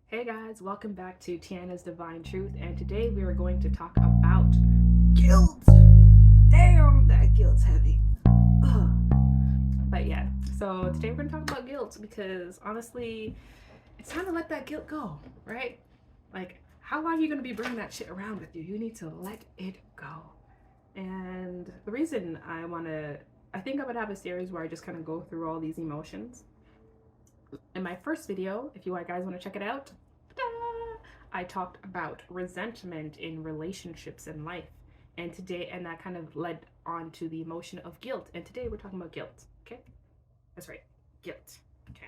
Hey guys, welcome back to Tiana's Divine Truth, and today we are going to talk about guilt. Damn, that guilt's heavy. Ugh. But yeah, so today we're going to talk about guilt because honestly, it's time to let that guilt go, right? Like, how long are you going to be bringing that shit around with you? You need to let it go. And the reason I think I would have a series where I just kind of go through all these emotions. In my first video, if you guys want to check it out, I talked about resentment in relationships and life. And that kind of led on to the emotion of guilt. And today we're talking about guilt. Okay? That's right. Guilt. Okay.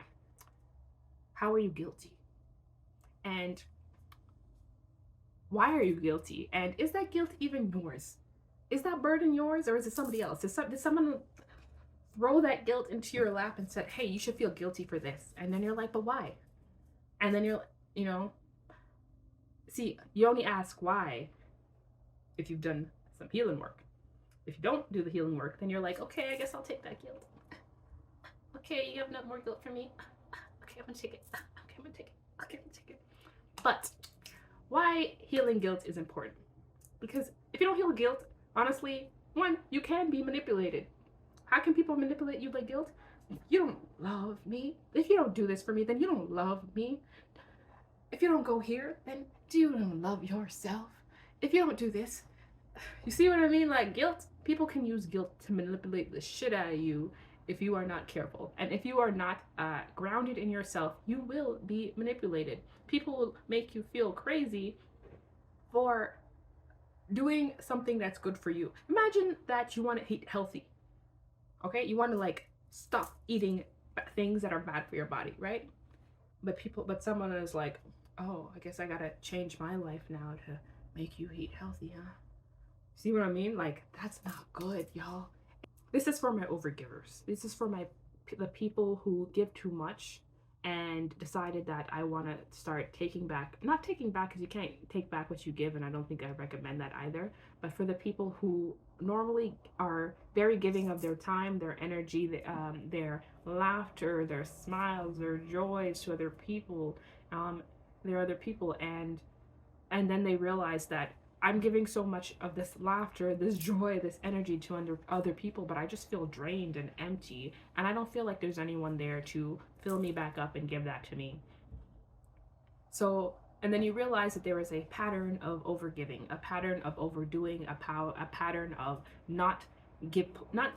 How are you guilty? And why are you guilty? And is that guilt even yours? Is that burden yours or is it somebody else? Did someone throw that guilt into your lap and said, hey, you should feel guilty for this? And then you're like, but why? And then see, you only ask why if you've done some healing work. If you don't do the healing work, then you're like, okay, I guess I'll take that guilt. Okay, you have no more guilt for me. Okay, I'm gonna take it. Okay, I'm gonna take it. Okay, I'm gonna take it. But why healing guilt is important? Because if you don't heal guilt, honestly, one, you can be manipulated. How can people manipulate you by guilt? You don't love me. If you don't do this for me, then you don't love me. If you don't go here, then you don't love yourself. If you don't do this, you see what I mean? Like guilt, people can use guilt to manipulate the shit out of you if you are not careful. And if you are not grounded in yourself, you will be manipulated. People will make you feel crazy for doing something that's good for you. Imagine that you want to eat healthy. Okay? You want to like stop eating things that are bad for your body, right? But someone is like, oh, I guess I gotta change my life now to make you eat healthy, huh? See what I mean? Like, that's not good, y'all. This is for my overgivers. This is for the people who give too much and decided that I want to start taking back, not taking back because you can't take back what you give, and I don't think I recommend that either, but for the people who normally are very giving of their time, their energy, their laughter, their smiles, their joys to other people, their other people, and then they realize that I'm giving so much of this laughter, this joy, this energy to other people, but I just feel drained and empty, and I don't feel like there's anyone there to fill me back up and give that to me. So, and then you realize that there is a pattern of overgiving, a pattern of overdoing, a pattern of not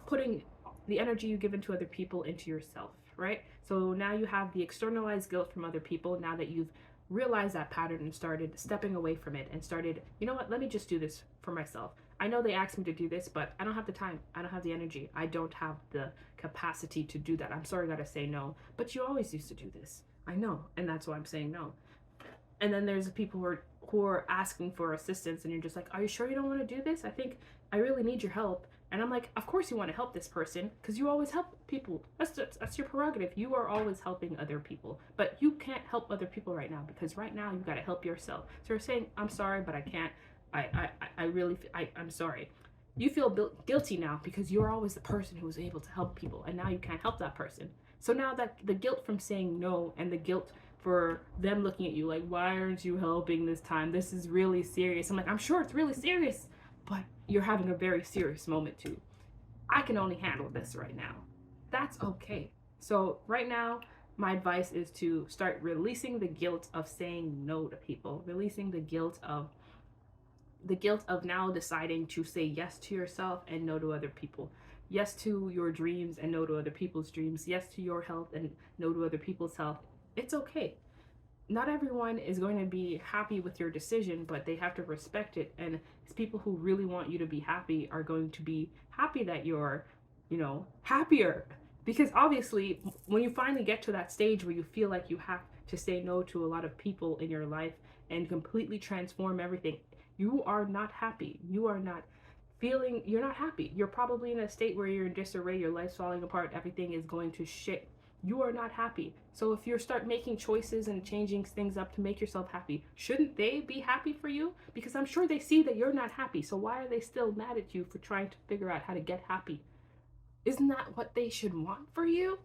putting the energy you give into other people into yourself, right? So now you have the externalized guilt from other people now that you've realized that pattern and started stepping away from it and started, you know what, let me just do this for myself. I know they asked me to do this, but I don't have the time. I don't have the energy. I don't have the capacity to do that. I'm sorry, I gotta say no. But you always used to do this. I know, and that's why I'm saying no. And then there's people who are asking for assistance, and you're just like, are you sure you don't want to do this? I really need your help. And I'm like, of course you want to help this person because you always help people. That's your prerogative. You are always helping other people, but you can't help other people right now because right now you've got to help yourself. So you're saying, I'm sorry, but I can't. I'm sorry. You feel guilty now because you're always the person who was able to help people, and now you can't help that person. So now that the guilt from saying no and the guilt for them looking at you like, why aren't you helping this time? This is really serious. I'm like, I'm sure it's really serious, but you're having a very serious moment too. I can only handle this right now. That's okay. So right now, my advice is to start releasing the guilt of saying no to people, releasing the guilt of now deciding to say yes to yourself and no to other people. Yes to your dreams and no to other people's dreams. Yes to your health and no to other people's health. It's okay. Not everyone is going to be happy with your decision, but they have to respect it. And people who really want you to be happy are going to be happy that you're, happier. Because obviously, when you finally get to that stage where you feel like you have to say no to a lot of people in your life and completely transform everything, you are not happy. You're not happy. You're probably in a state where you're in disarray, your life's falling apart, everything is going to shit. You are not happy. So if you start making choices and changing things up to make yourself happy, shouldn't they be happy for you? Because I'm sure they see that you're not happy. So why are they still mad at you for trying to figure out how to get happy? Isn't that what they should want for you?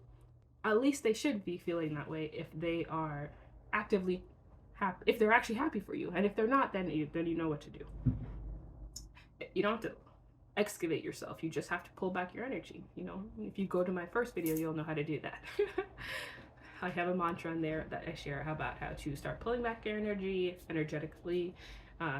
At least they should be feeling that way if they are actively happy, if they're actually happy for you. And if they're not, then you know what to do. You don't have to excavate yourself. You just have to pull back your energy. You know, if you go to my first video, you'll know how to do that. I have a mantra in there that I share about how to start pulling back your energy energetically,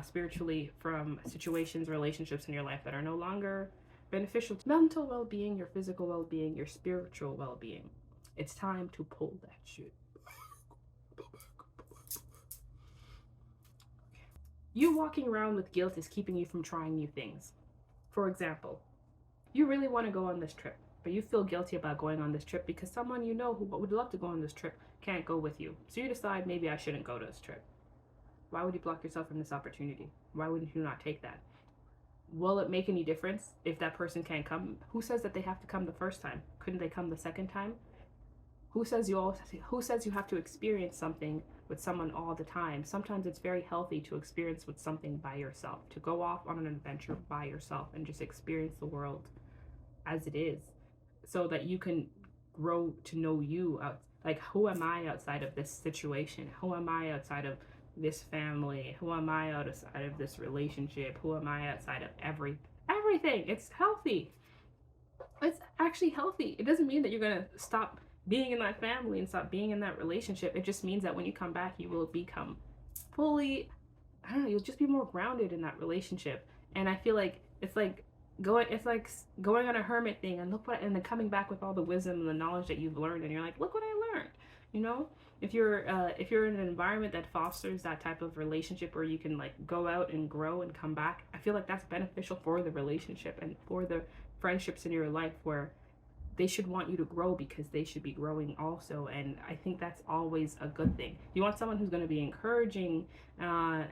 spiritually, from situations, relationships in your life that are no longer beneficial to mental well-being, your physical well-being, your spiritual well-being. It's time to pull that shit. You walking around with guilt is keeping you from trying new things. For example, you really want to go on this trip, but you feel guilty about going on this trip because someone you know who would love to go on this trip can't go with you. So you decide, maybe I shouldn't go to this trip. Why would you block yourself from this opportunity? Why wouldn't you not take that? Will it make any difference if that person can't come? Who says that they have to come the first time? Couldn't they come the second time? Who says you have to experience something with someone all the time? Sometimes it's very healthy to experience with something by yourself, to go off on an adventure by yourself and just experience the world as it is, so that you can grow to know you. Like, who am I outside of this situation? Who am I outside of this family? Who am I outside of this relationship? Who am I outside of everything? It's healthy. It's actually healthy. It doesn't mean that you're gonna stop being in that family and stop being in that relationship. It just means that when you come back, you will become fully, I don't know, you'll just be more grounded in that relationship. And I feel like it's like going on a hermit thing, and and then coming back with all the wisdom and the knowledge that you've learned, and you're like, look what I learned. You know, if you're in an environment that fosters that type of relationship where you can like go out and grow and come back, I feel like that's beneficial for the relationship and for the friendships in your life, where they should want you to grow because they should be growing also. And I think that's always a good thing. You want someone who's going to be encouraging,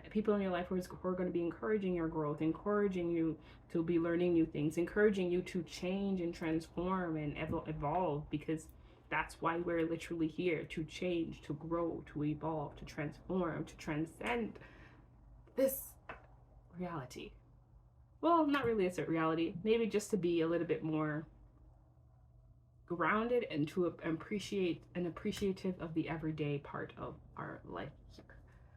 people in your life who are going to be encouraging your growth, encouraging you to be learning new things, encouraging you to change and transform and evolve, because that's why we're literally here, to change, to grow, to evolve, to transform, to transcend this reality. Well, not really a reality, maybe just to be a little bit more grounded and to appreciate and appreciative of the everyday part of our life here.